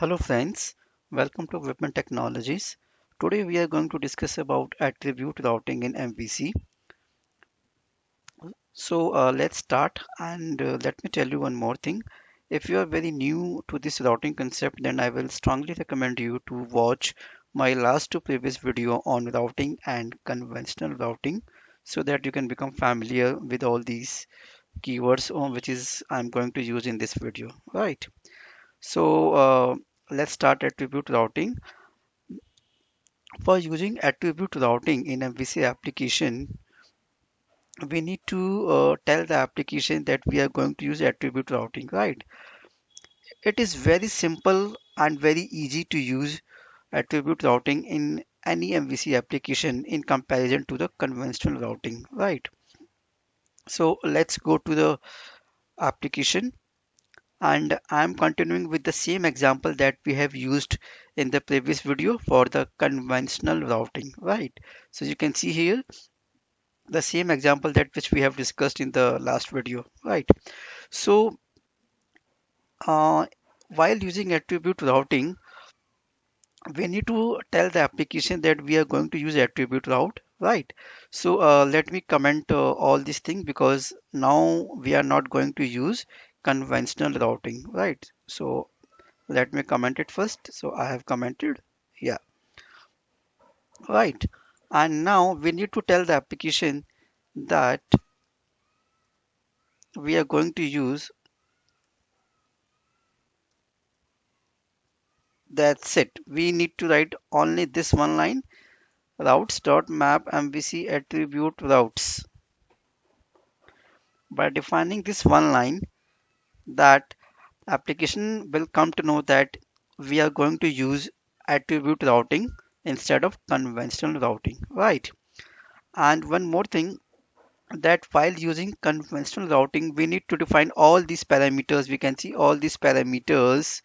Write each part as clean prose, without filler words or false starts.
Hello friends, welcome to Equipment Technologies. Today we are going to discuss about attribute routing in MVC. Let's start and let me tell you one more thing. If you are very new to this routing concept, then I will strongly recommend you to watch my last two previous video on routing and conventional routing so that you can become familiar with all these keywords which is I'm going to use in this video, right? So uh, let's start attribute routing. For using attribute routing in MVC application, we need to tell the application that we are going to use attribute routing, right? It is very simple and very easy to use attribute routing in any MVC application in comparison to the conventional routing, right? So let's go to the application and I'm continuing with the same example that we have used in the previous video for the conventional routing, right? So you can see here the same example that which we have discussed in the last video, right? So uh, while using attribute routing, we need to tell the application that we are going to use attribute route, right? Let me comment all these things because now we are not going to use conventional routing, right? So let me comment it first. So I have commented, yeah, right. And now we need to tell the application that we are going to use. That's it. We need to write only this one line, routes.map MVC attribute routes. By defining this one line, that application will come to know that we are going to use attribute routing instead of conventional routing, right? And one more thing, that while using conventional routing, we need to define all these parameters. We can see all these parameters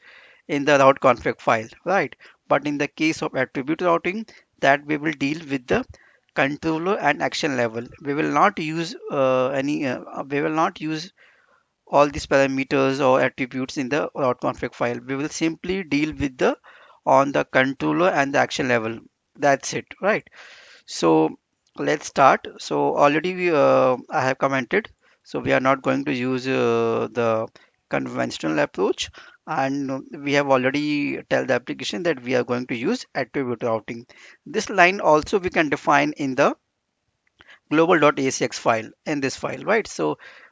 in the route config file, right? But in the case of attribute routing, that we will deal with the controller and action level. We will not use we will not use all these parameters or attributes in the route config file. We will simply deal with the on the controller and the action level. That's it, right? So let's start. So already I have commented. So we are not going to use the conventional approach, and we have already tell the application that we are going to use attribute routing. This line also we can define in the global.acx file in this file, right?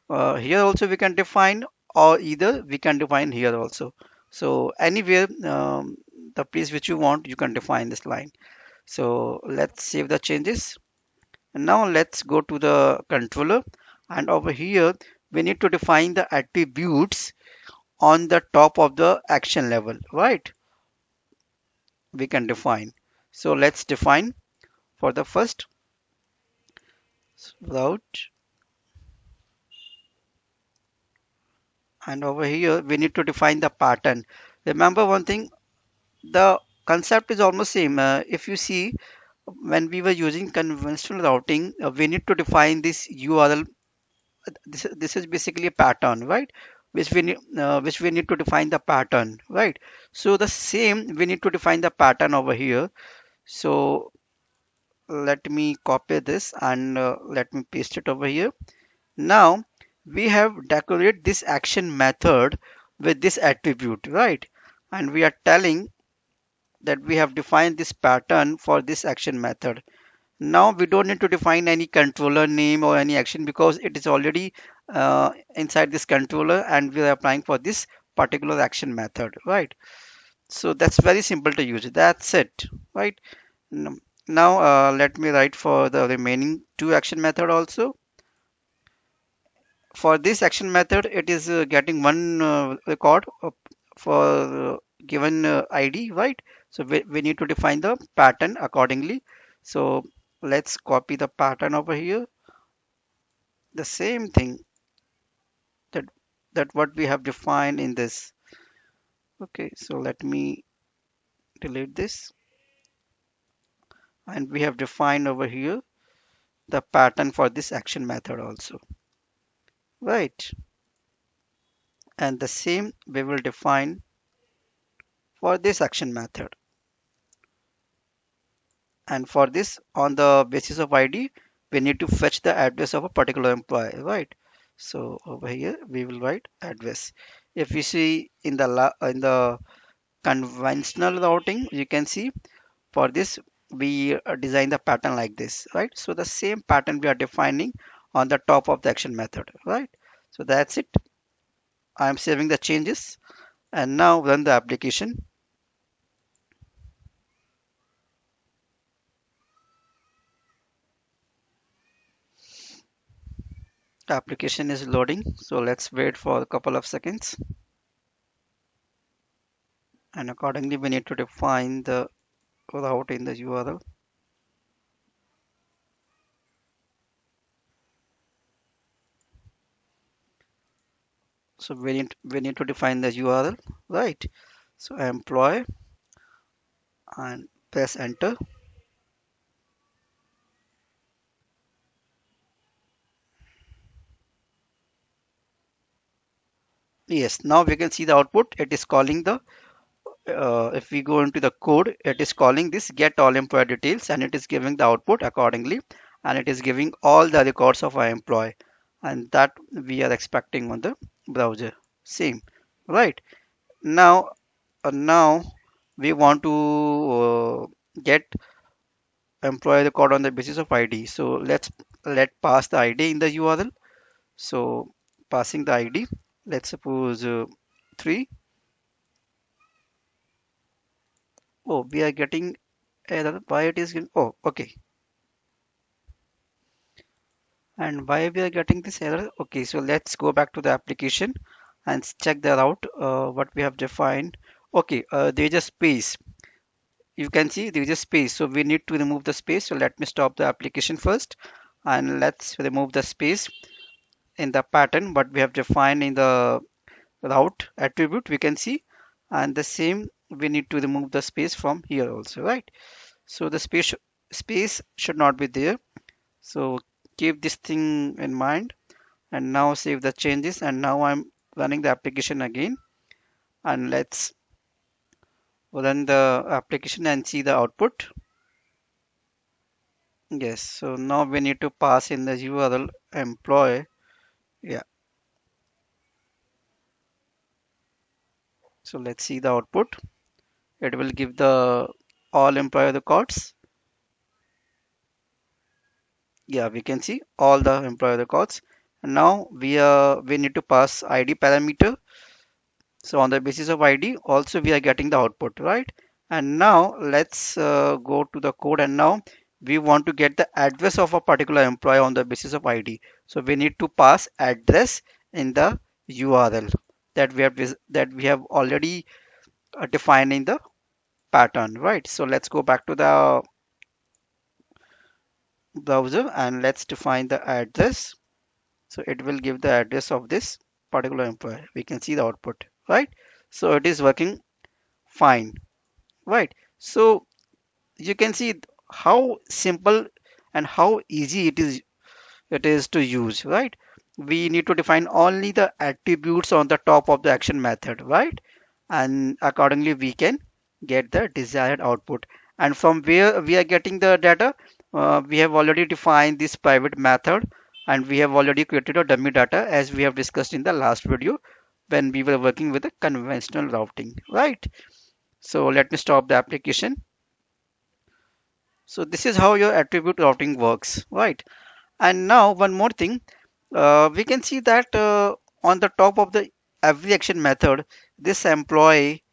Here also we can define, or either we can define here also. So anywhere the place which you want, you can define this line. So let's save the changes. And now let's go to the controller, and over here we need to define the attributes on the top of the action level, right? We can define. So let's define for the first route, and over here we need to define the pattern. Remember one thing, the concept is almost same. If you see, when we were using conventional routing, we need to define this URL. This is basically a pattern, right? Which we need to define the pattern, right? So the same we need to define the pattern over here. So let me copy this and let me paste it over here. Now we have decorated this action method with this attribute, right? And we are telling that we have defined this pattern for this action method. Now we don't need to define any controller name or any action because it is already inside this controller and we are applying for this particular action method, right? So that's very simple to use. That's it, right? N- Now let me write for the remaining two action method also. For this action method, it is getting one record for given ID, right? So we need to define the pattern accordingly. So let's copy the pattern over here. The same thing that what we have defined in this. Okay, so let me delete this, and we have defined over here the pattern for this action method also, right? And the same we will define for this action method. And for this, on the basis of ID, we need to fetch the address of a particular employee, right? So over here we will write address. If you see in the conventional routing, you can see for this we design the pattern like this, right? So the same pattern we are defining on the top of the action method, right? So that's it. I'm saving the changes and now run the application. The application is loading, so let's wait for a couple of seconds. And accordingly, we need to define the route in the URL. So we need to define the URL, right? So employ and press enter. Yes, now we can see the output. It is calling the if we go into the code, it is calling this get all employee details and it is giving the output accordingly, and it is giving all the records of our employee, and that we are expecting on the browser. Same, right? Now, now we want to get employee record on the basis of ID. So let pass the ID in the URL. So passing the ID, let's suppose 3. Oh, we are getting error. Why it is getting? Oh, okay. And why we are getting this error? Okay, so let's go back to the application and check that out. What we have defined. Okay, there is a space. You can see there is a space. So we need to remove the space. So let me stop the application first, and let's remove the space in the pattern what we have defined in the route attribute. We can see, and the same we need to remove the space from here also, right? So the space should not be there. So keep this thing in mind and now save the changes, and now I'm running the application again, and let's run the application and see the output. Yes, so now we need to pass in the URL employee. Yeah, so let's see the output. It will give the all employee records. Yeah, we can see all the employee records, and now we need to pass ID parameter. So on the basis of ID, also we are getting the output, right? And now let's go to the code, and now we want to get the address of a particular employee on the basis of ID. So we need to pass address in the URL that we have already defined in the pattern, right? So let's go back to the browser and let's define the address. So it will give the address of this particular employee. We can see the output, right? So it is working fine. Right. So you can see how simple and how easy it is to use, right? We need to define only the attributes on the top of the action method, right? And accordingly we can get the desired output. And from where we are getting the data, we have already defined this private method, and we have already created a dummy data as we have discussed in the last video when we were working with the conventional routing, right? So let me stop the application. So this is how your attribute routing works, right? And now one more thing, we can see that on the top of the every action method, this employee,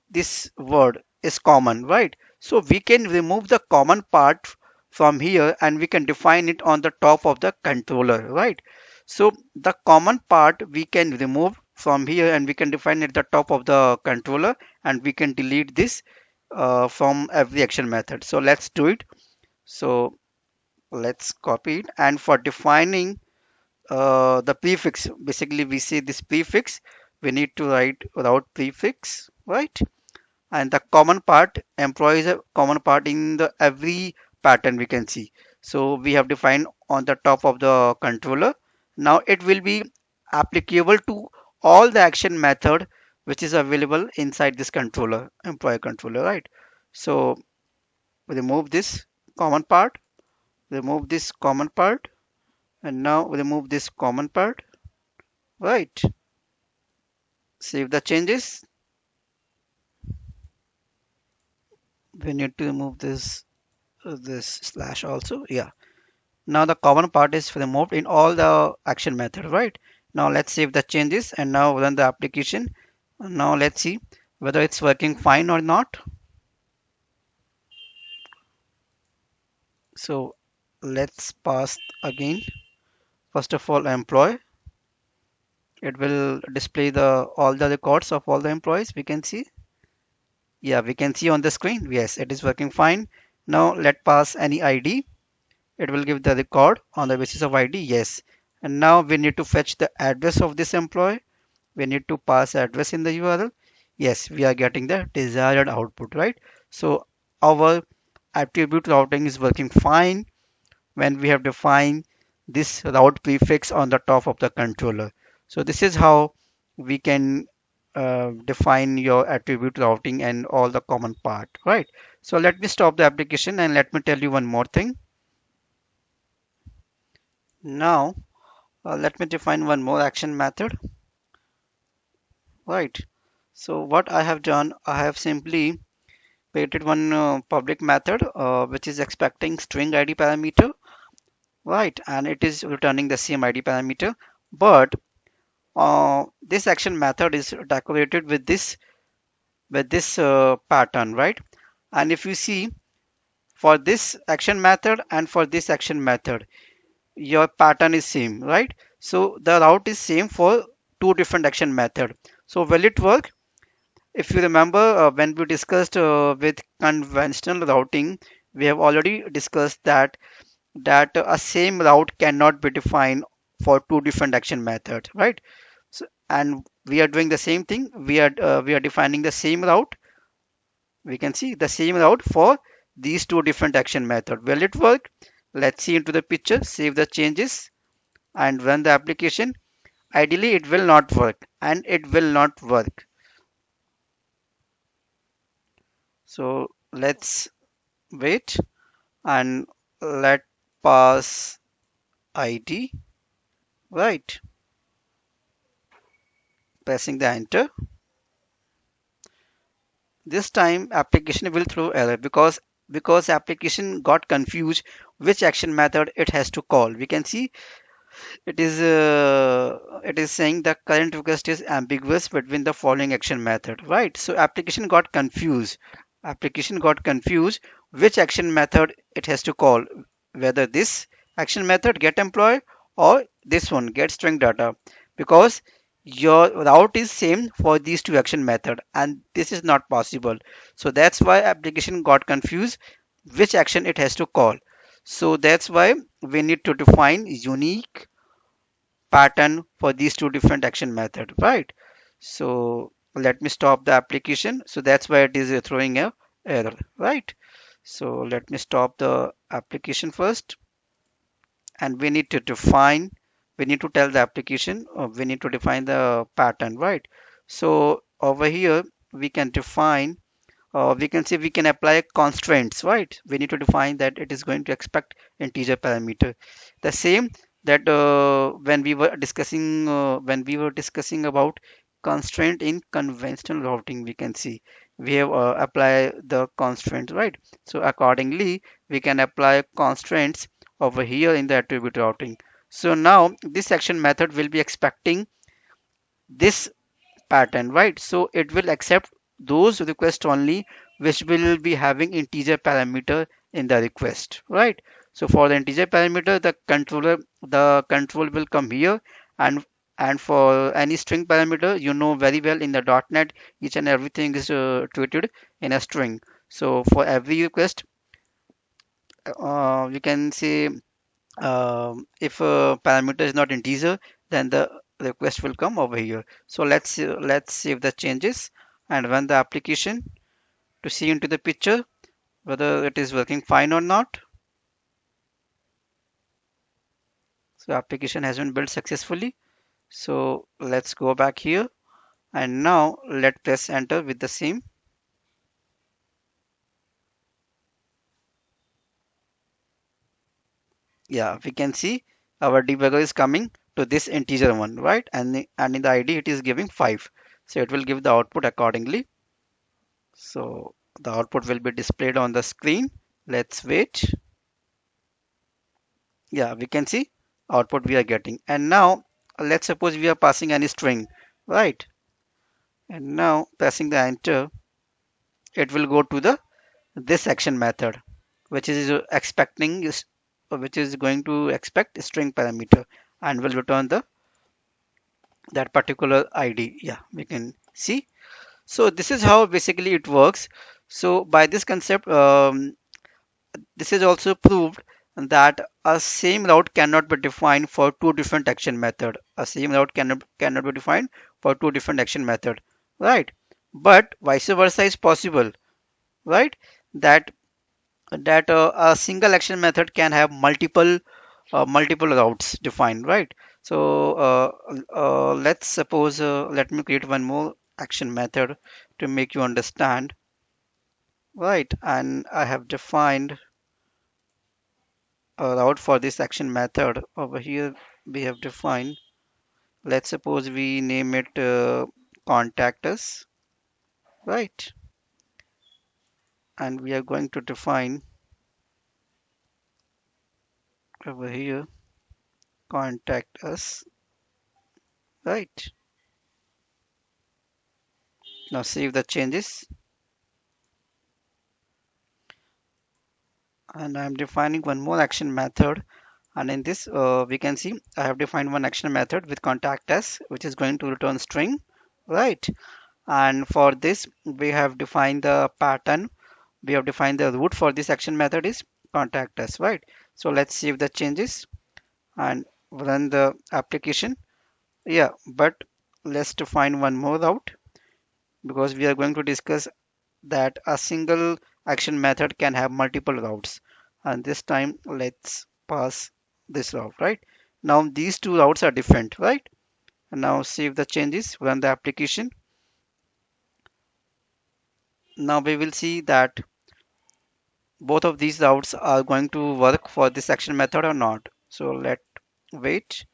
this word is common, right? So we can remove the common part from here and we can define it on the top of the controller, right? So the common part we can remove from here and we can define it at the top of the controller, and we can delete this from every action method. So let's do it. So let's copy it, and for defining the prefix, basically we say this prefix, we need to write route prefix, right? And the common part, employee is a common part in the every pattern we can see. So we have defined on the top of the controller. Now it will be applicable to all the action method which is available inside this controller, employee controller, right? So remove this common part, remove this common part, and now remove this common part, right? Save the changes. We need to remove this slash also. Yeah. Now the common part is removed in all the action method, right? Now let's save the changes and now run the application. Now let's see whether it's working fine or not. So let's pass again. First of all, employee. It will display the all the records of all the employees. We can see. Yeah, we can see on the screen. Yes, it is working fine. Now let pass any ID. It will give the record on the basis of ID. Yes. And now we need to fetch the address of this employee. We need to pass address in the URL. Yes, we are getting the desired output, right? So our attribute routing is working fine when we have defined this route prefix on the top of the controller. So this is how we can define your attribute routing and all the common part, right? So let me stop the application and let me tell you one more thing. Now let me define one more action method, right? So what I have done, I have simply created one public method which is expecting string ID parameter, right? And it is returning the same ID parameter. But this action method is decorated with this pattern, right? And if you see for this action method and for this action method, your pattern is same, right? So the route is same for two different action method. So will it work? If you remember when we discussed with conventional routing, we have already discussed that a same route cannot be defined for two different action methods, right? So, and we are doing the same thing. We are defining the same route. We can see the same route for these two different action methods. Will it work? Let's see into the picture. Save the changes and run the application. Ideally, it will not work, and it will not work. So let's wait and let pass ID, right? Pressing the enter. This time application will throw error because application got confused which action method it has to call. We can see it is saying the current request is ambiguous between the following action method, right? So application got confused which action method it has to call, whether this action method get employee or this one get string data, because your route is same for these two action method and this is not possible. So that's why application got confused which action it has to call. So that's why we need to define unique pattern for these two different action method, right? So let me stop the application. So that's why it is throwing a error, right? So let me stop the application first, and we need to tell the application, we need to define the pattern, right? So over here we can define, we can say we can apply constraints, right? We need to define that it is going to expect integer parameter. The same that when we were discussing about constraint in conventional routing, we can see we have apply the constraints, right? So accordingly, we can apply constraints over here in the attribute routing. So now this action method will be expecting this pattern, right? So it will accept those requests only which will be having integer parameter in the request, right? So for the integer parameter, the control will come here, and for any string parameter, you know very well in the .NET, each and everything is treated in a string. So for every request, we can say if a parameter is not integer, then the request will come over here. So let's save the changes and run the application to see into the picture whether it is working fine or not. So application has been built successfully. So let's go back here And now let press enter with the same. Yeah, we can see our debugger is coming to this integer one, right? And in the ID it is giving 5. So it will give the output accordingly. So the output will be displayed on the screen. Let's wait. Yeah, we can see output we are getting. And now let's suppose we are passing any string, right? And now pressing the enter, it will go to the this action method, which is which is going to expect string parameter and will return the that particular ID. Yeah, we can see. So this is how basically it works. So by this concept, this is also proved that a same route cannot be defined for two different action method. A same route cannot be defined for two different action method, right? But vice versa is possible, right? That a single action method can have multiple routes defined, right? So let's suppose let me create one more action method to make you understand, right? And I have defined a route for this action method. Over here we have defined, let's suppose we name it contact us, right? And we are going to define over here contact us, right? Now save the changes. And I'm defining one more action method, and in this we can see I have defined one action method with contact us, which is going to return string, right? And for this we have defined the pattern, we have defined the root for this action method is contact us, right? So let's save the changes and run the application. Yeah, but let's define one more route, because we are going to discuss that a single action method can have multiple routes, and this time let's pass this route, right? Now these two routes are different, right? And now save the changes, run the application. Now we will see that both of these routes are going to work for this action method or not. So let wait,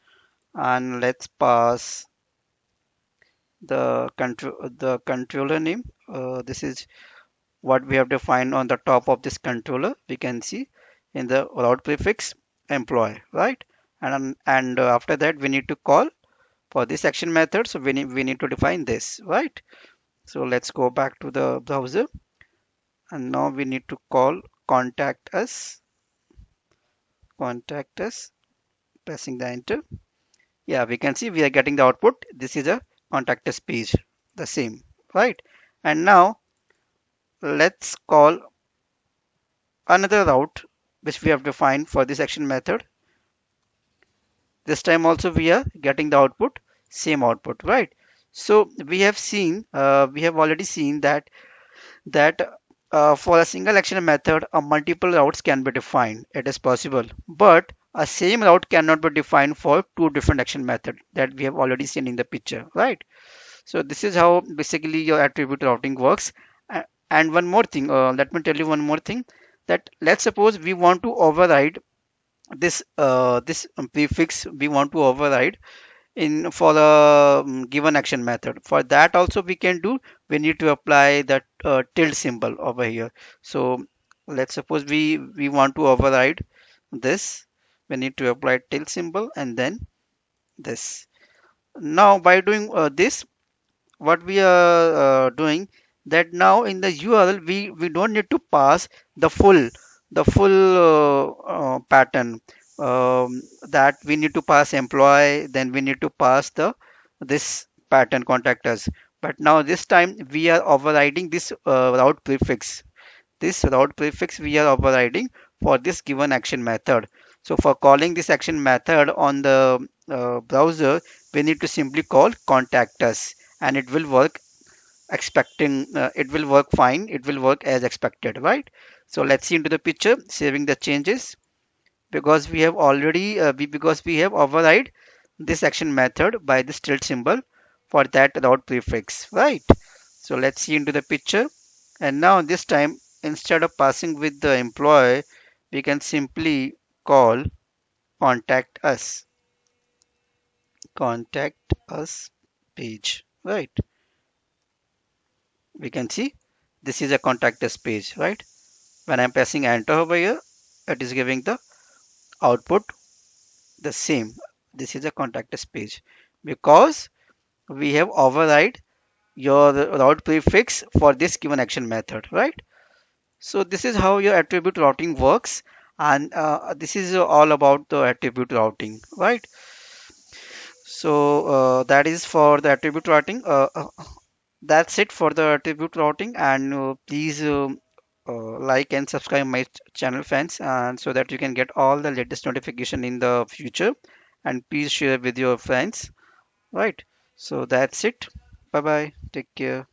and let's pass the controller name. This is what we have defined on the top of this controller. We can see in the route prefix employee, right? And after that we need to call for this action method, so we need to define this, right? So let's go back to the browser, and now we need to call contact us. Contact us, pressing the enter. Yeah, we can see we are getting the output. This is a contact us page, the same, right? And now let's call another route which we have defined for this action method. This time also we are getting the output, same output, right? So we have already seen that for a single action method a multiple routes can be defined. It is possible, but a same route cannot be defined for two different action methods, that we have already seen in the picture, right? So this is how basically your attribute routing works. And one more thing, let me tell you one more thing, that let's suppose we want to override this prefix, we want to override in for the given action method. For that also we can do, we need to apply that tilde symbol over here. So let's suppose we want to override this, we need to apply tilde symbol and then this. Now by doing this, what we are doing, that now in the URL we don't need to pass the full pattern, that we need to pass employee, then we need to pass the this pattern contact us. But now this time we are overriding this route prefix. This route prefix we are overriding for this given action method. So for calling this action method on the browser, we need to simply call contact us, and it will work it will work fine, it will work as expected, right? So let's see into the picture, saving the changes, because we have override this action method by this tilde symbol for that route prefix, right? So let's see into the picture. And now this time, instead of passing with the employee, we can simply call contact us, contact us page, right? We can see this is a contact us page, right? When I'm pressing enter over here, it is giving the output the same. This is a contact us page because we have override your route prefix for this given action method, right? So this is how your attribute routing works, and this is all about the attribute routing, right? So that is for the attribute routing. That's it for the attribute routing, and please like and subscribe my channel, fans, and so that you can get all the latest notification in the future, and please share with your friends, right? So that's it. Bye bye, take care.